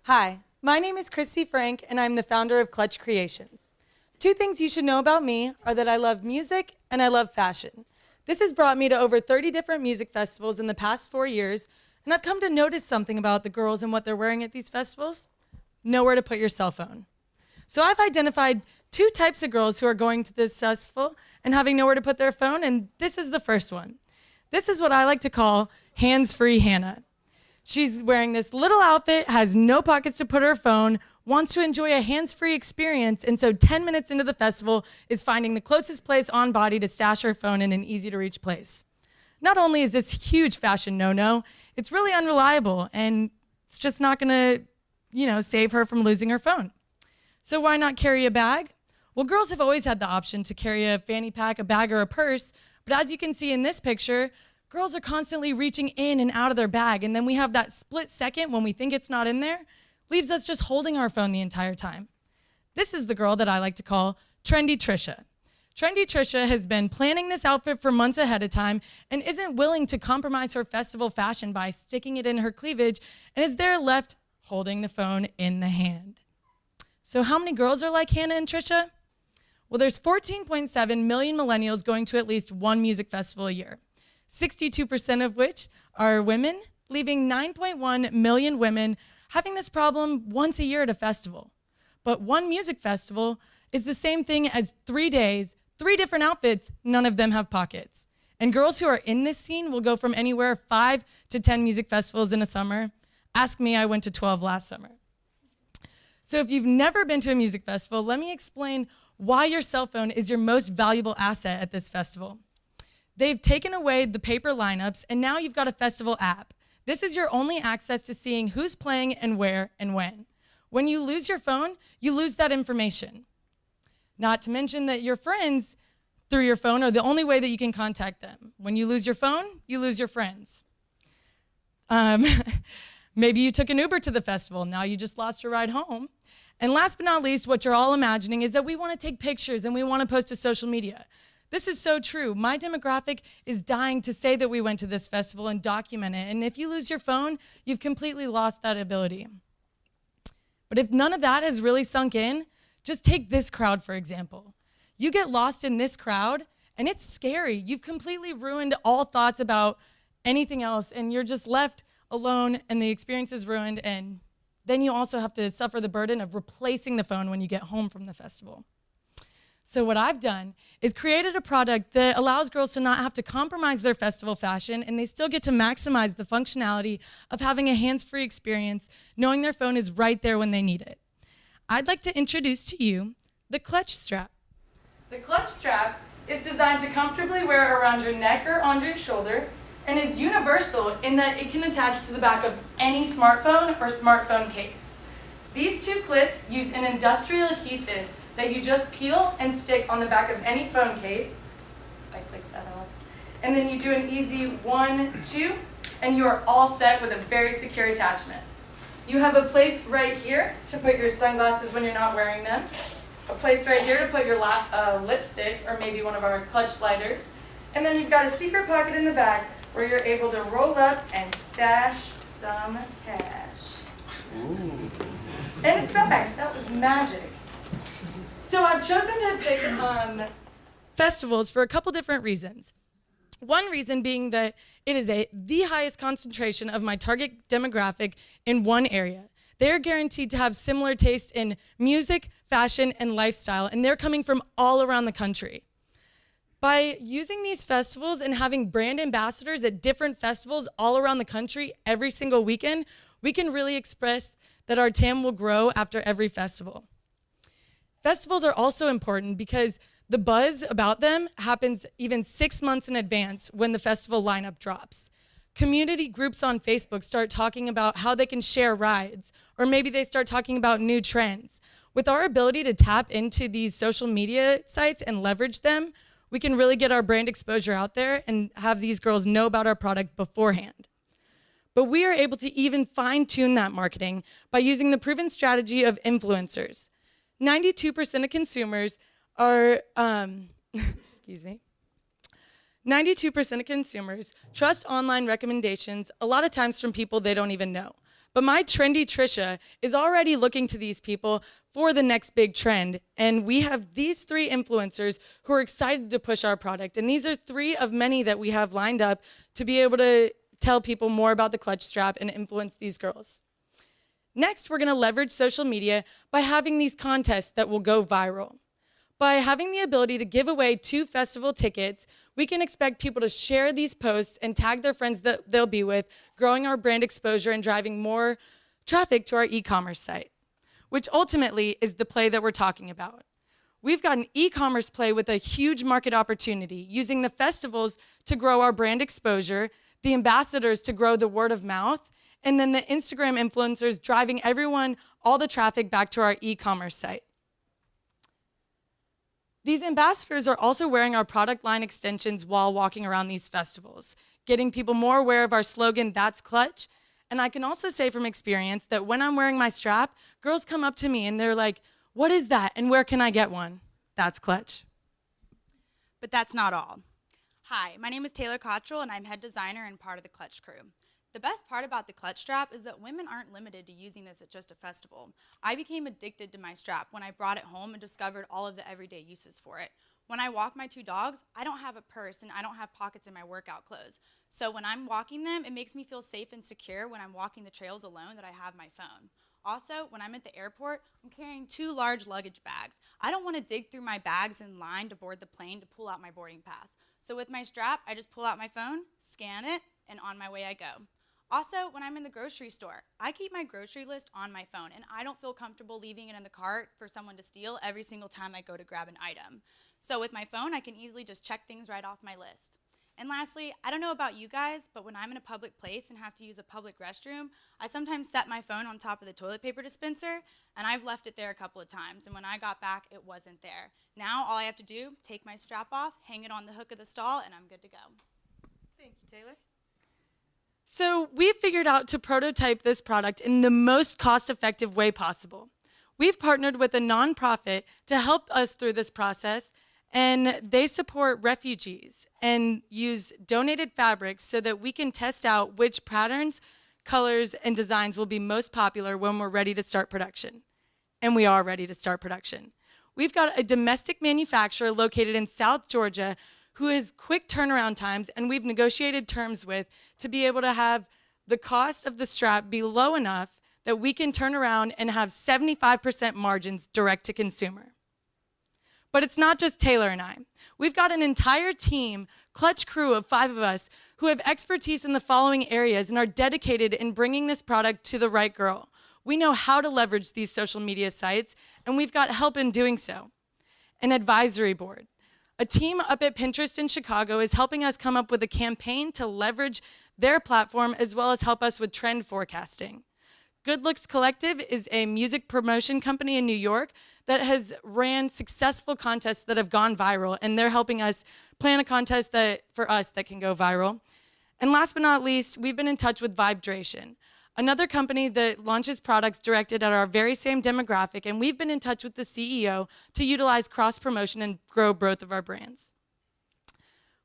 Hi, my name is Christy Frank, and I'm the founder of Clutch Creations. Two things you should know about me are that I love music and I love fashion. This has brought me to over 30 different music festivals in the past 4 years, and I've come to notice something about the girls and what they're wearing at these festivals. Nowhere to put your cell phone. So I've identified two types of girls who are going to this festival and having nowhere to put their phone, and this is the first one. This is what I like to call hands-free Hannah. She's wearing this little outfit, has no pockets to put her phone, wants to enjoy a hands-free experience, and so 10 minutes into the festival is finding the closest place on body to stash her phone in an easy-to-reach place. Not only is this huge fashion no-no, it's really unreliable, and it's just not gonna, save her from losing her phone. So why not carry a bag? Well, girls have always had the option to carry a fanny pack, a bag, or a purse, but as you can see in this picture, girls are constantly reaching in and out of their bag, and then we have that split second when we think it's not in there, leaves us just holding our phone the entire time. This is the girl that I like to call Trendy Trisha. Trendy Trisha has been planning this outfit for months ahead of time and isn't willing to compromise her festival fashion by sticking it in her cleavage and is there left holding the phone in the hand. So how many girls are like Hannah and Trisha? Well, there's 14.7 million millennials going to at least one music festival a year. 62% of which are women, leaving 9.1 million women having this problem once a year at a festival. But one music festival is the same thing as 3 days, 3 different outfits, none of them have pockets. And girls who are in this scene will go from anywhere 5 to 10 music festivals in a summer. Ask me, I went to 12 last summer. So if you've never been to a music festival, let me explain why your cell phone is your most valuable asset at this festival. They've taken away the paper lineups, and now you've got a festival app. This is your only access to seeing who's playing and where and when. When you lose your phone, you lose that information. Not to mention that your friends, through your phone, are the only way that you can contact them. When you lose your phone, you lose your friends. Maybe you took an Uber to the festival, now you just lost your ride home. And last but not least, what you're all imagining is that we want to take pictures and we want to post to social media. This is so true. My demographic is dying to say that we went to this festival and document it. And if you lose your phone, you've completely lost that ability. But if none of that has really sunk in, just take this crowd, for example. You get lost in this crowd, and it's scary. You've completely ruined all thoughts about anything else, and you're just left alone, and the experience is ruined, and then you also have to suffer the burden of replacing the phone when you get home from the festival. So what I've done is created a product that allows girls to not have to compromise their festival fashion, and they still get to maximize the functionality of having a hands-free experience, knowing their phone is right there when they need it. I'd like to introduce to you the Clutch Strap. The Clutch Strap is designed to comfortably wear around your neck or on your shoulder and is universal in that it can attach to the back of any smartphone or smartphone case. These two clips use an industrial adhesive that you just peel and stick on the back of any phone case. I clicked that off. And then you do an easy 1, 2, and you are all set with a very secure attachment. You have a place right here to put your sunglasses when you're not wearing them, a place right here to put your lipstick or maybe one of our clutch lighters, and then you've got a secret pocket in the back where you're able to roll up and stash some cash. Ooh. And it's back. That was magic. So I've chosen to pick festivals for a couple different reasons. One reason being that it is the highest concentration of my target demographic in one area. They're guaranteed to have similar tastes in music, fashion, and lifestyle, and they're coming from all around the country. By using these festivals and having brand ambassadors at different festivals all around the country every single weekend, we can really express that our TAM will grow after every festival. Festivals are also important because the buzz about them happens even 6 months in advance when the festival lineup drops. Community groups on Facebook start talking about how they can share rides, or maybe they start talking about new trends. With our ability to tap into these social media sites and leverage them, we can really get our brand exposure out there and have these girls know about our product beforehand. But we are able to even fine-tune that marketing by using the proven strategy of influencers. 92% of consumers are, 92% of consumers trust online recommendations, a lot of times from people they don't even know. But my trendy Trisha is already looking to these people for the next big trend. And we have these 3 influencers who are excited to push our product. And these are 3 of many that we have lined up to be able to tell people more about the clutch strap and influence these girls. Next, we're gonna leverage social media by having these contests that will go viral. By having the ability to give away 2 festival tickets, we can expect people to share these posts and tag their friends that they'll be with, growing our brand exposure and driving more traffic to our e-commerce site, which ultimately is the play that we're talking about. We've got an e-commerce play with a huge market opportunity, using the festivals to grow our brand exposure, the ambassadors to grow the word of mouth, and then the Instagram influencers driving everyone, all the traffic back to our e-commerce site. These ambassadors are also wearing our product line extensions while walking around these festivals, getting people more aware of our slogan, "That's Clutch." And I can also say from experience that when I'm wearing my strap, girls come up to me and they're like, "What is that and where can I get one?" That's Clutch. But that's not all. Hi, my name is Taylor Cottrell and I'm head designer and part of the Clutch crew. The best part about the clutch strap is that women aren't limited to using this at just a festival. I became addicted to my strap when I brought it home and discovered all of the everyday uses for it. When I walk my 2 dogs, I don't have a purse and I don't have pockets in my workout clothes. So when I'm walking them, it makes me feel safe and secure when I'm walking the trails alone that I have my phone. Also, when I'm at the airport, I'm carrying 2 large luggage bags. I don't want to dig through my bags in line to board the plane to pull out my boarding pass. So with my strap, I just pull out my phone, scan it, and on my way I go. Also, when I'm in the grocery store, I keep my grocery list on my phone, and I don't feel comfortable leaving it in the cart for someone to steal every single time I go to grab an item. So with my phone, I can easily just check things right off my list. And lastly, I don't know about you guys, but when I'm in a public place and have to use a public restroom, I sometimes set my phone on top of the toilet paper dispenser, and I've left it there a couple of times, and when I got back, it wasn't there. Now, all I have to do, take my strap off, hang it on the hook of the stall, and I'm good to go. Thank you, Taylor. So we figured out to prototype this product in the most cost-effective way possible. We've partnered with a nonprofit to help us through this process, and they support refugees and use donated fabrics so that we can test out which patterns, colors, and designs will be most popular when we're ready to start production. And we are ready to start production. We've got a domestic manufacturer located in South Georgia who has quick turnaround times, and we've negotiated terms with to be able to have the cost of the strap be low enough that we can turn around and have 75% margins direct to consumer. But it's not just Taylor and I. We've got an entire team, clutch crew of 5 of us, who have expertise in the following areas and are dedicated in bringing this product to the right girl. We know how to leverage these social media sites, and we've got help in doing so. An advisory board. A team up at Pinterest in Chicago is helping us come up with a campaign to leverage their platform as well as help us with trend forecasting. Good Looks Collective is a music promotion company in New York that has ran successful contests that have gone viral, and they're helping us plan a contest for us that can go viral. And last but not least, we've been in touch with Vibration, another company that launches products directed at our very same demographic, and we've been in touch with the CEO to utilize cross-promotion and grow both of our brands.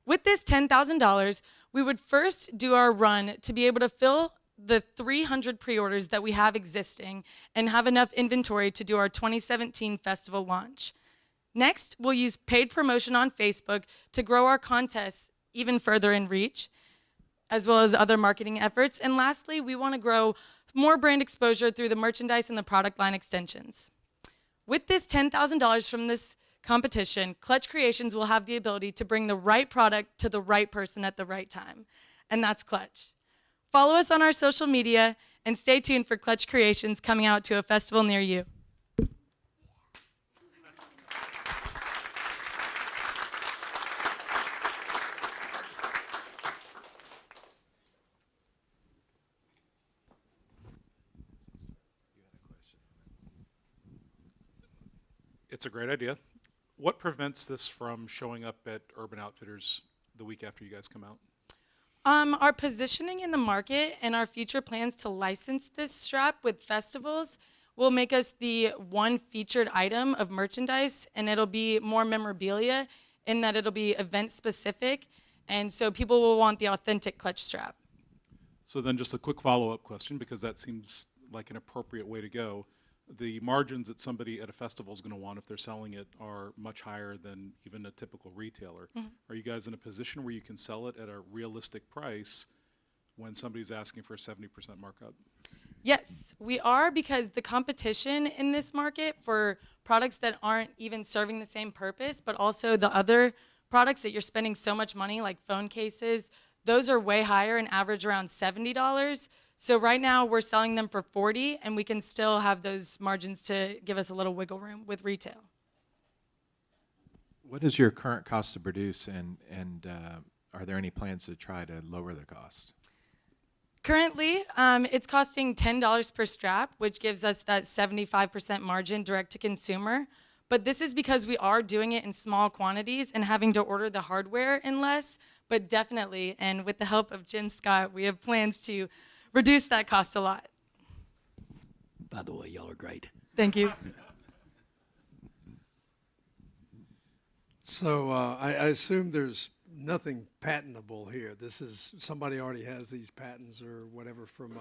With this $10,000, we would first do our run to be able to fill the 300 pre-orders that we have existing and have enough inventory to do our 2017 festival launch. Next, we'll use paid promotion on Facebook to grow our contests even further in reach, as well as other marketing efforts. And lastly, we want to grow more brand exposure through the merchandise and the product line extensions. With this $10,000 from this competition, Clutch Creations will have the ability to bring the right product to the right person at the right time, and that's Clutch. Follow us on our social media and stay tuned for Clutch Creations coming out to a festival near you. It's a great idea. What prevents this from showing up at Urban Outfitters the week after you guys come out? Our positioning in the market and our future plans to license this strap with festivals will make us the one featured item of merchandise, and it'll be more memorabilia in that it'll be event specific, and so people will want the authentic Clutch strap. So then just a quick follow-up question, because that seems like an appropriate way to go. The margins that somebody at a festival is going to want if they're selling it are much higher than even a typical retailer. Are you guys in a position where you can sell it at a realistic price when somebody's asking for a 70% markup? Yes, we are, because the competition in this market for products that aren't even serving the same purpose, but also the other products that you're spending so much money, like phone cases, those are way higher and average around $70. So right now we're selling them for $40, and we can still have those margins to give us a little wiggle room with retail. What is your current cost to produce, and are there any plans to try to lower the cost? Currently, it's costing $10 per strap, which gives us that 75% margin direct to consumer. But this is because we are doing it in small quantities and having to order the hardware in less. But definitely, and with the help of Jim Scott, we have plans to reduce that cost a lot. By the way, y'all are great. Thank you. So I assume there's nothing patentable here. This is, somebody already has these patents or whatever from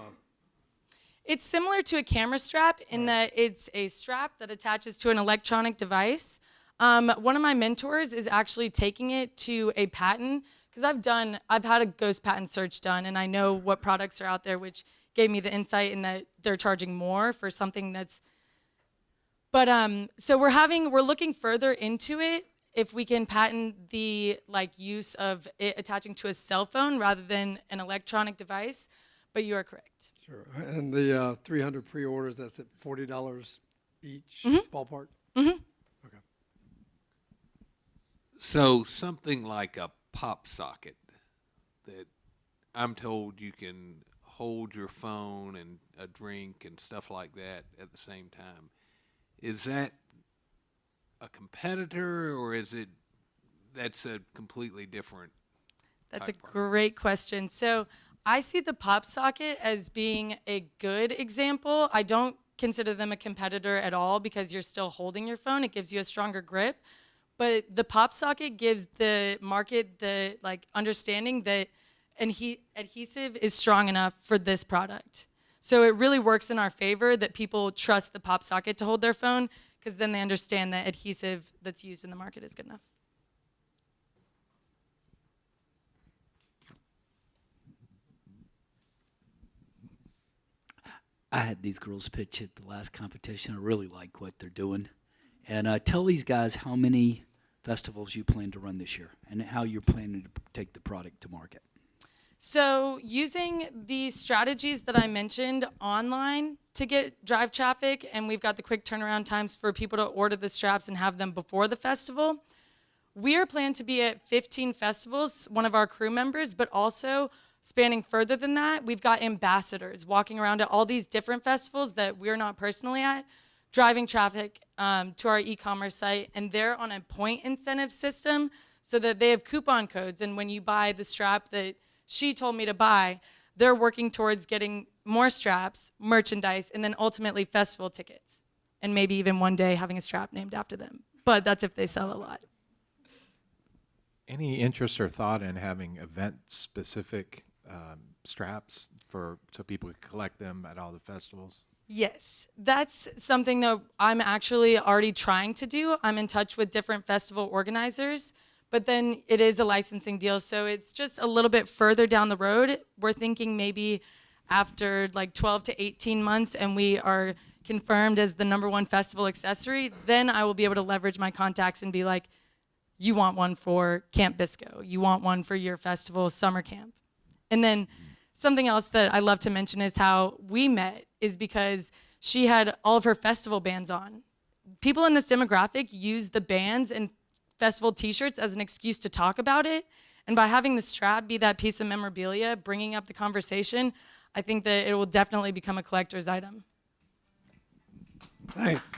It's similar to a camera strap in that it's a strap that attaches to an electronic device. One of my mentors is actually taking it to a patent, because I've had a ghost patent search done, and I know what products are out there, which gave me the insight in that they're charging more for something that's. But so we're looking further into it, if we can patent the use of it attaching to a cell phone rather than an electronic device. But you are correct. Sure. And the 300 pre-orders, that's at $40 each, ballpark? Mm-hmm. Okay. So something like a pop socket that I'm told you can hold your phone and a drink and stuff like that at the same time. Is that a competitor, or is it that's a completely different? That's a great question. So I see the pop socket as being a good example. I don't consider them a competitor at all, because you're still holding your phone. It gives you a stronger grip. But the pop socket gives the market the understanding that adhesive is strong enough for this product. So it really works in our favor that people trust the pop socket to hold their phone, because then they understand that adhesive that's used in the market is good enough. I had these girls pitch at the last competition. I really like what they're doing. And tell these guys how many festivals you plan to run this year and how you're planning to take the product to market. So using the strategies that I mentioned online to drive traffic, and we've got the quick turnaround times for people to order the straps and have them before the festival, we are planned to be at 15 festivals, one of our crew members, but also spanning further than that, we've got ambassadors walking around at all these different festivals that we're not personally at, driving traffic to our e-commerce site, and they're on a point incentive system so that they have coupon codes, and when you buy the strap that she told me to buy, they're working towards getting more straps, merchandise, and then ultimately festival tickets, and maybe even one day having a strap named after them. But that's if they sell a lot. Any interest or thought in having event-specific straps so people can collect them at all the festivals? Yes, that's something that I'm actually already trying to do. I'm in touch with different festival organizers, but then it is a licensing deal, so it's just a little bit further down the road. We're thinking maybe after 12 to 18 months and we are confirmed as the #1 festival accessory, then I will be able to leverage my contacts and be like, you want one for Camp Bisco, you want one for your festival summer camp. And then something else that I love to mention is how we met is because she had all of her festival bands on. People in this demographic use the bands and festival t-shirts as an excuse to talk about it. And by having the strap be that piece of memorabilia, bringing up the conversation, I think that it will definitely become a collector's item. Thanks.